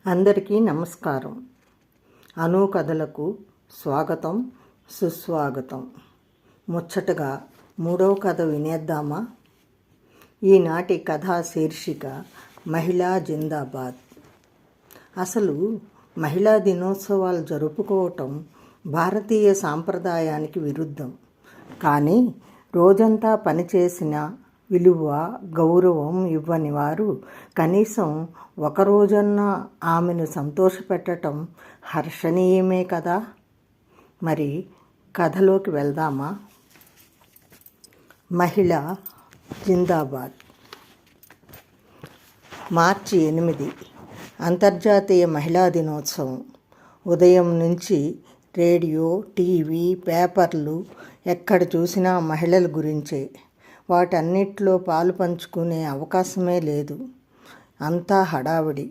అందరికీ నమస్కారం. అను కథలకు స్వాగతం, సుస్వాగతం. ముచ్చటగా మూడవ కథ వినేద్దామా? ఈనాటి కథా శీర్షిక మహిళా జిందాబాద్. అసలు మహిళా దినోత్సవాలు జరుపుకోవటం భారతీయ సాంప్రదాయానికి విరుద్ధం. కానీ రోజంతా పనిచేసిన విలువ, గౌరవం ఇవ్వని వారు కనీసం ఒకరోజన్నా ఆమెను సంతోషపెట్టడం హర్షణీయమే కదా. మరి కథలోకి వెళ్దామా? మహిళ జిందాబాద్. మార్చి 8 అంతర్జాతీయ మహిళా దినోత్సవం. ఉదయం నుంచి రేడియో, టీవీ, పేపర్లు ఎక్కడ చూసినా మహిళల గురించే. వాటన్నిటిలో పాలు పంచుకునే అవకాశమే లేదు. అంతా హడావిడి.